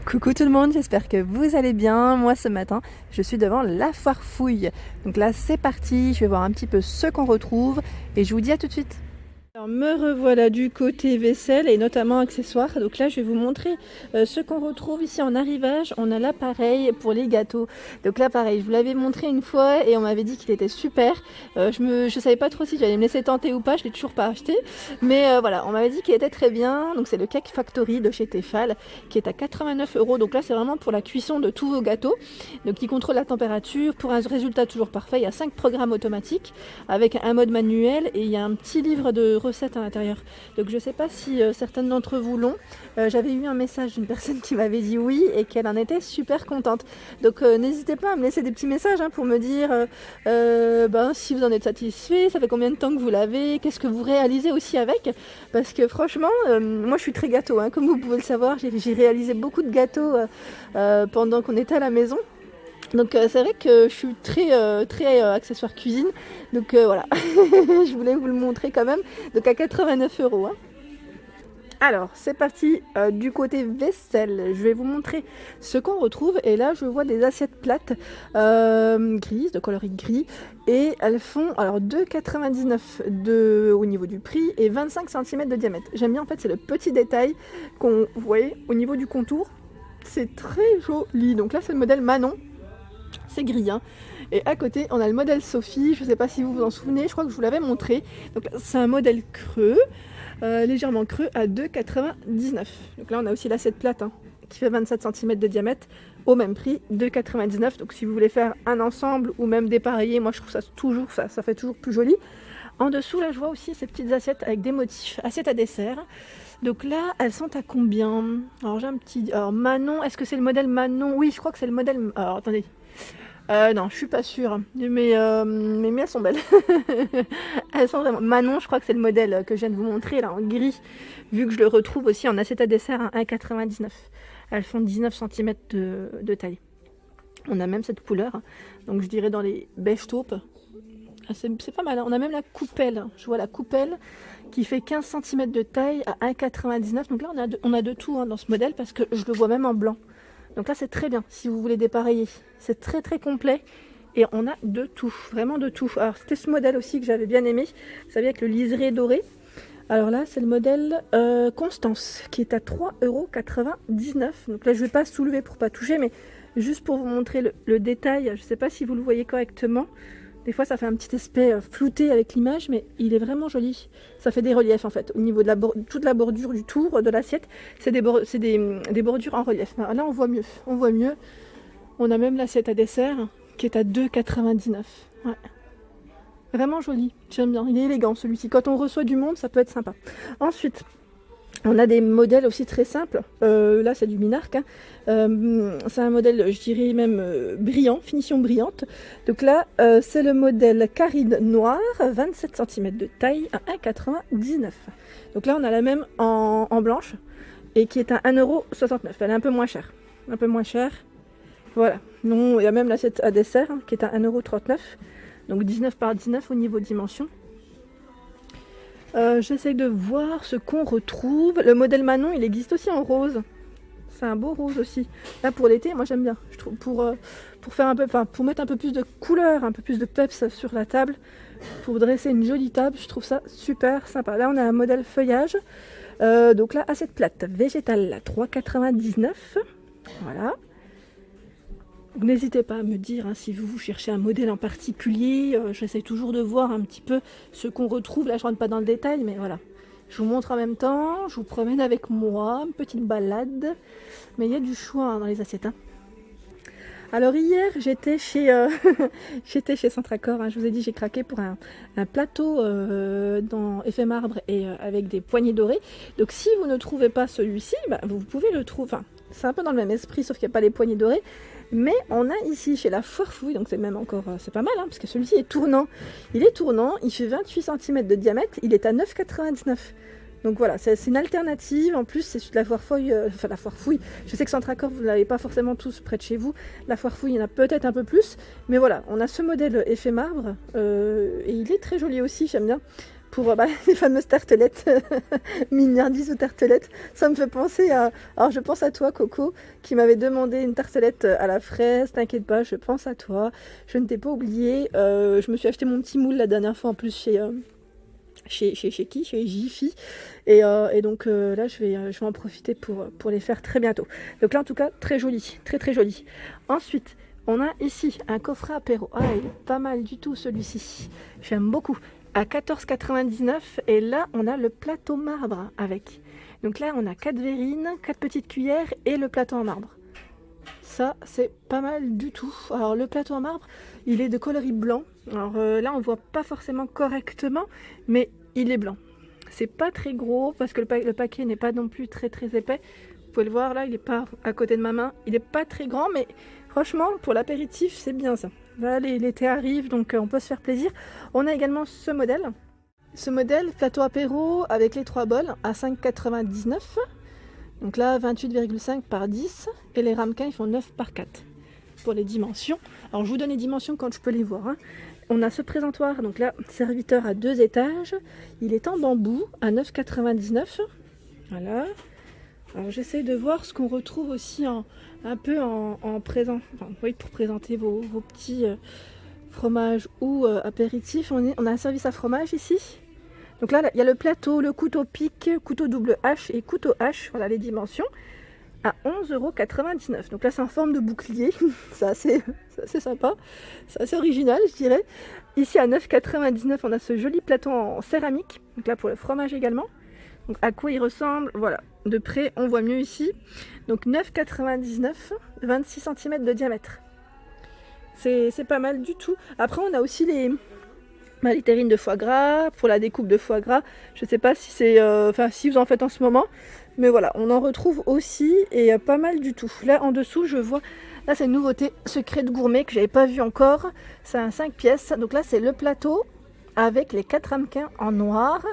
Coucou tout le monde, j'espère que vous allez bien. Moi ce matin, je suis devant la foire fouille. Donc là c'est parti, je vais voir un petit peu ce qu'on retrouve et je vous dis à tout de suite. Alors me revoilà du côté vaisselle et notamment accessoires. Donc là je vais vous montrer ce qu'on retrouve ici en arrivage. On a l'appareil pour les gâteaux. Donc là pareil, je vous l'avais montré une fois et on m'avait dit qu'il était super. Je savais pas trop si j'allais me laisser tenter ou pas, je l'ai toujours pas acheté. Mais voilà, on m'avait dit qu'il était très bien. Donc c'est le Cake Factory de chez Tefal qui est à 89 €. Donc là c'est vraiment pour la cuisson de tous vos gâteaux. Donc il contrôle la température pour un résultat toujours parfait. Il y a 5 programmes automatiques avec un mode manuel et il y a un petit livre de recettes à l'intérieur. Donc je sais pas si certaines d'entre vous l'ont. J'avais eu un message d'une personne qui m'avait dit oui et qu'elle en était super contente. Donc n'hésitez pas à me laisser des petits messages pour me dire si vous en êtes satisfait, ça fait combien de temps que vous l'avez, qu'est-ce que vous réalisez aussi avec. Parce que franchement, moi je suis très gâteau, comme vous pouvez le savoir, j'ai réalisé beaucoup de gâteaux pendant qu'on était à la maison. Donc c'est vrai que je suis très accessoire cuisine, donc voilà, je voulais vous le montrer quand même, donc à 89 €. Alors c'est parti du côté vaisselle, je vais vous montrer ce qu'on retrouve et là je vois des assiettes plates grises, de coloris gris et elles font alors 2,99 € au niveau du prix et 25 cm de diamètre. J'aime bien en fait, c'est le petit détail qu'on voit au niveau du contour, c'est très joli. Donc là c'est le modèle Manon. C'est gris, Et à côté on a le modèle Sophie, je ne sais pas si vous vous en souvenez, je crois que je vous l'avais montré. Donc c'est un modèle creux, légèrement creux à 2,99 €. Donc là on a aussi l'assiette plate qui fait 27 cm de diamètre au même prix, 2,99 €. Donc si vous voulez faire un ensemble ou même dépareiller, moi je trouve ça fait toujours plus joli. En dessous là je vois aussi ces petites assiettes avec des motifs, assiettes à dessert. Donc là, elles sont à combien? Alors j'ai un petit... Alors Manon, est-ce que c'est le modèle Manon? Oui, je crois que c'est le modèle... Alors attendez. Non, je suis pas sûre. Mais elles sont belles. Elles sont vraiment... Manon, je crois que c'est le modèle que je viens de vous montrer, là, en gris. Vu que je le retrouve aussi en assiette à dessert à 1,99 €. Elles font 19 cm de taille. On a même cette couleur. Donc je dirais dans les beige taupe. C'est pas mal, On a même la coupelle. Je vois la coupelle qui fait 15 cm de taille à 1,99 €. Donc là, on a de tout dans ce modèle parce que je le vois même en blanc. Donc là, c'est très bien si vous voulez dépareiller. C'est très très complet et on a de tout, vraiment de tout. Alors c'était ce modèle aussi que j'avais bien aimé. Vous savez, avec le liseré doré. Alors là, c'est le modèle Constance qui est à 3,99 €. Donc là, je ne vais pas soulever pour pas toucher, mais juste pour vous montrer le détail. Je ne sais pas si vous le voyez correctement. Des fois, ça fait un petit aspect flouté avec l'image, mais il est vraiment joli. Ça fait des reliefs, en fait. Au niveau de toute la bordure du tour de l'assiette, c'est des bordures en relief. Là, on voit mieux. On a même l'assiette à dessert qui est à 2,99 €. Ouais. Vraiment joli. J'aime bien. Il est élégant, celui-ci. Quand on reçoit du monde, ça peut être sympa. Ensuite, on a des modèles aussi très simples. Là, c'est du Minarc. C'est un modèle, je dirais même brillant, finition brillante. Donc là, c'est le modèle Caride Noir, 27 cm de taille, à 1,99 €. Donc là, on a la même en blanche et qui est à 1,69 €. Elle est un peu moins chère. Voilà. Non, il y a même l'assiette à dessert qui est à 1,39 €. Donc 19 par 19 au niveau dimension. J'essaye de voir ce qu'on retrouve. Le modèle Manon, il existe aussi en rose. C'est un beau rose aussi. Là pour l'été, moi j'aime bien. Je trouve pour faire pour mettre un peu plus de couleur, un peu plus de peps sur la table, pour dresser une jolie table, je trouve ça super sympa. Là on a un modèle feuillage. Donc là assiette plate végétale à 3,99 €. Voilà. N'hésitez pas à me dire si vous cherchez un modèle en particulier. J'essaie toujours de voir un petit peu ce qu'on retrouve. Là, je ne rentre pas dans le détail, mais voilà. Je vous montre en même temps. Je vous promène avec moi. Une petite balade. Mais il y a du choix dans les assiettes. Alors hier, j'étais chez Centracor. Je vous ai dit, j'ai craqué pour un plateau dans effet marbre et avec des poignées dorées. Donc si vous ne trouvez pas celui-ci, vous pouvez le trouver. Enfin, c'est un peu dans le même esprit, sauf qu'il n'y a pas les poignées dorées. Mais on a ici chez la foire fouille, donc c'est même encore, c'est pas mal, parce que celui-ci est tournant. Il est tournant, il fait 28 cm de diamètre, il est à 9,99 €. Donc voilà, c'est une alternative. En plus, c'est sur la foire fouille, la foire fouille. Je sais que Centracor, vous ne l'avez pas forcément tous près de chez vous. La foire fouille, il y en a peut-être un peu plus. Mais voilà, on a ce modèle effet marbre et il est très joli aussi, j'aime bien. pour les fameuses tartelettes, mignardises ou tartelettes. Ça me fait penser à... Alors je pense à toi Coco, qui m'avait demandé une tartelette à la fraise. T'inquiète pas, je pense à toi. Je ne t'ai pas oublié. Je me suis acheté mon petit moule la dernière fois en plus chez qui? Chez Jiffy. Et donc là je vais en profiter pour les faire très bientôt. Donc là en tout cas très joli, très très joli. Ensuite on a ici un coffret apéro. Ah, il est pas mal du tout celui-ci. J'aime beaucoup. À 14,99 €. Et là, on a le plateau marbre avec. Donc là, on a 4 verrines, 4 petites cuillères et le plateau en marbre. Ça, c'est pas mal du tout. Alors, le plateau en marbre, il est de coloris blanc. Alors là, on voit pas forcément correctement, mais il est blanc. C'est pas très gros parce que le paquet n'est pas non plus très très épais. Vous pouvez le voir là, il est pas à côté de ma main. Il est pas très grand, mais franchement, pour l'apéritif, c'est bien ça. Là, l'été arrive, donc on peut se faire plaisir. On a également ce modèle. Ce modèle, plateau apéro avec les 3 bols à 5,99 €. Donc là, 28,5 par 10. Et les ramequins, ils font 9 par 4. Pour les dimensions. Alors, je vous donne les dimensions quand je peux les voir. On a ce présentoir, donc là, serviteur à 2 étages. Il est en bambou à 9,99 €. Voilà. Alors j'essaie de voir ce qu'on retrouve aussi un peu en présent, enfin, oui, pour présenter vos petits fromages ou apéritifs. On a un service à fromage ici. Donc là, il y a le plateau, le couteau pic, couteau double H et couteau H, voilà les dimensions, à 11,99 €. Donc là, c'est en forme de bouclier, c'est assez sympa, c'est assez original, je dirais. Ici, à 9,99 €, on a ce joli plateau en céramique, donc là pour le fromage également. Donc à quoi il ressemble, voilà, de près on voit mieux ici. Donc 9,99 €, 26 cm de diamètre. C'est pas mal du tout. Après on a aussi les terrines de foie gras, pour la découpe de foie gras. Je sais pas si c'est, si vous en faites en ce moment. Mais voilà, on en retrouve aussi et pas mal du tout. Là en dessous je vois, là c'est une nouveauté, secret de gourmet que j'avais pas vu encore. C'est un 5 pièces, donc là c'est le plateau avec les 4 ramequins en noir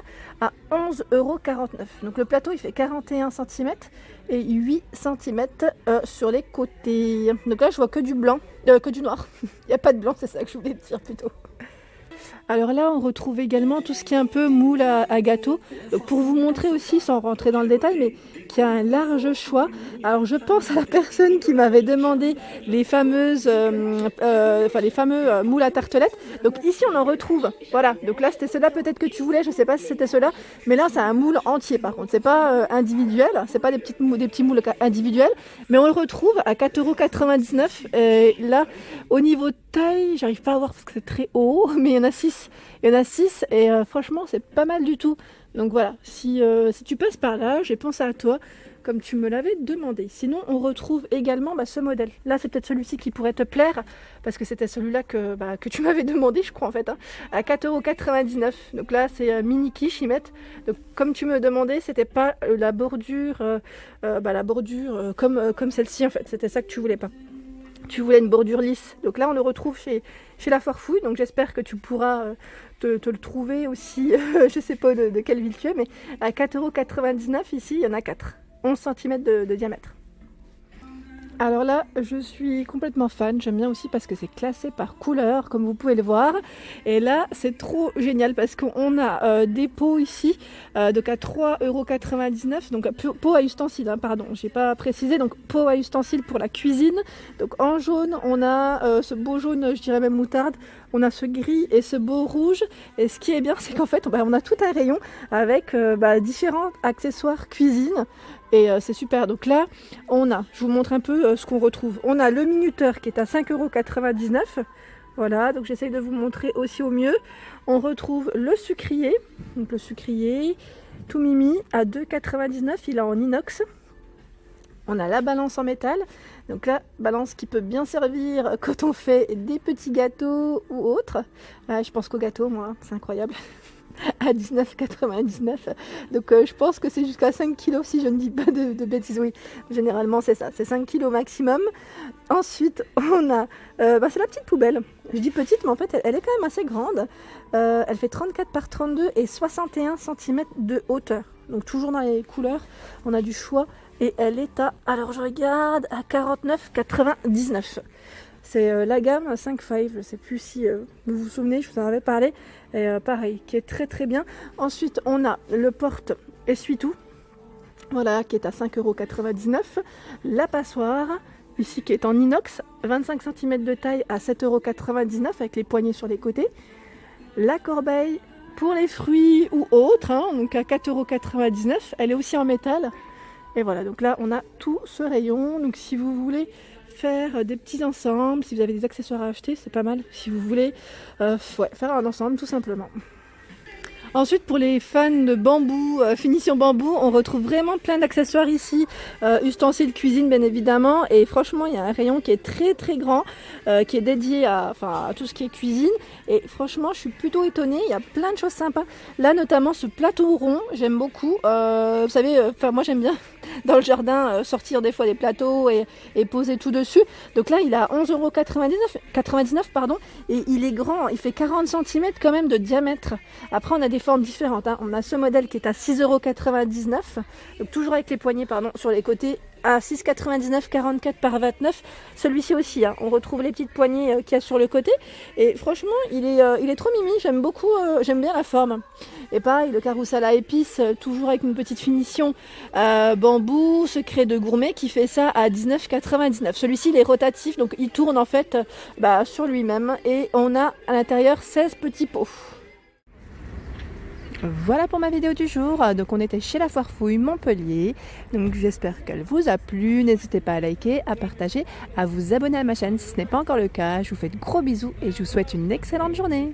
à 11,49 €. Donc le plateau il fait 41 cm et 8 cm sur les côtés. Donc là je vois que du blanc, que du noir. Il n'y a pas de blanc, c'est ça que je voulais dire plutôt. Alors là on retrouve également tout ce qui est un peu moule à gâteau. Donc pour vous montrer aussi, sans rentrer dans le détail, mais qu'il y a un large choix. Alors je pense à la personne qui m'avait demandé les fameuses, les fameux moules à tartelettes. Donc ici on en retrouve, voilà. Donc là c'était ceux-là peut-être que tu voulais, je sais pas si c'était ceux-là, mais là c'est un moule entier par contre, c'est pas individuel, c'est pas des petits moules individuels, mais on le retrouve à 4,99 €. Et là au niveau de taille, j'arrive pas à voir parce que c'est très haut, mais il y en a 6. Il y en a 6 et franchement c'est pas mal du tout. Donc voilà, si tu passes par là, j'ai pensé à toi comme tu me l'avais demandé. Sinon on retrouve également ce modèle. Là c'est peut-être celui-ci qui pourrait te plaire parce que c'était celui-là que tu m'avais demandé je crois en fait, à 4,99 €. Donc là c'est mini quiche ils mettent. Donc comme tu me demandais, c'était pas la bordure, comme celle-ci en fait. C'était ça que tu voulais pas. Tu voulais une bordure lisse. Donc là on le retrouve chez la Foire Fouille. Donc j'espère que tu pourras te le trouver aussi. Je sais pas de quelle ville tu es, mais à 4,99 € ici il y en a 4. 11 cm de diamètre. Alors là, je suis complètement fan. J'aime bien aussi parce que c'est classé par couleur, comme vous pouvez le voir. Et là, c'est trop génial parce qu'on a des pots ici, donc à 3,99 €. Donc pots à ustensiles, pardon, j'ai pas précisé. Donc pots à ustensiles pour la cuisine. Donc en jaune, on a ce beau jaune, je dirais même moutarde. On a ce gris et ce beau rouge. Et ce qui est bien, c'est qu'en fait, on a tout un rayon avec différents accessoires cuisine. Et c'est super. Donc là, je vous montre un peu ce qu'on retrouve. On a le minuteur qui est à 5,99 €. Voilà, donc j'essaye de vous montrer aussi au mieux. On retrouve le sucrier. Donc le sucrier, tout mimi, à 2,99 €. Il est en inox. On a la balance en métal. Donc la balance qui peut bien servir quand on fait des petits gâteaux ou autres. Je pense qu'au gâteau, moi, c'est incroyable. À 19,99 €. Donc je pense que c'est jusqu'à 5 kg si je ne dis pas de bêtises. Oui, généralement c'est ça, c'est 5 kg maximum. Ensuite on a, c'est la petite poubelle. Je dis petite mais en fait elle est quand même assez grande. Elle fait 34 par 32 et 61 cm de hauteur. Donc toujours dans les couleurs, on a du choix. Et elle est alors je regarde, à 49,99 €. C'est la gamme 5-5, je ne sais plus si vous vous souvenez, je vous en avais parlé. Et pareil, qui est très très bien. Ensuite, on a le porte essuie-tout, voilà, qui est à 5,99 €. La passoire, ici qui est en inox, 25 cm de taille à 7,99 € avec les poignées sur les côtés. La corbeille pour les fruits ou autres, hein, donc à 4,99 €. Elle est aussi en métal. Et voilà, donc là on a tout ce rayon. Donc si vous voulez faire des petits ensembles, si vous avez des accessoires à acheter, c'est pas mal. Si vous voulez faire un ensemble tout simplement. Ensuite, pour les fans de bambou, finition bambou, on retrouve vraiment plein d'accessoires ici, ustensiles cuisine bien évidemment, et franchement il y a un rayon qui est très très grand, qui est dédié à tout ce qui est cuisine, et franchement je suis plutôt étonnée, il y a plein de choses sympas. Là notamment ce plateau rond, j'aime beaucoup, vous savez, moi j'aime bien dans le jardin sortir des fois des plateaux et poser tout dessus. Donc là il a 11,99 €, et il est grand, il fait 40 cm quand même de diamètre. Après on a des formes différentes, hein. On a ce modèle qui est à 6,99 €, donc toujours avec les poignées sur les côtés, à 6,99 €, 44 par 29. Celui-ci aussi, hein, on retrouve les petites poignées qu'il y a sur le côté, et franchement il est trop mimi, j'aime beaucoup, j'aime bien la forme. Et pareil, le carrousel à épices, toujours avec une petite finition bambou, secret de gourmet, qui fait ça à 19,99 €. Celui-ci il est rotatif, donc il tourne en fait sur lui-même, et on a à l'intérieur 16 petits pots. Voilà pour ma vidéo du jour. Donc on était chez la Foire Fouille Montpellier. Donc j'espère qu'elle vous a plu. N'hésitez pas à liker, à partager, à vous abonner à ma chaîne si ce n'est pas encore le cas. Je vous fais de gros bisous et je vous souhaite une excellente journée.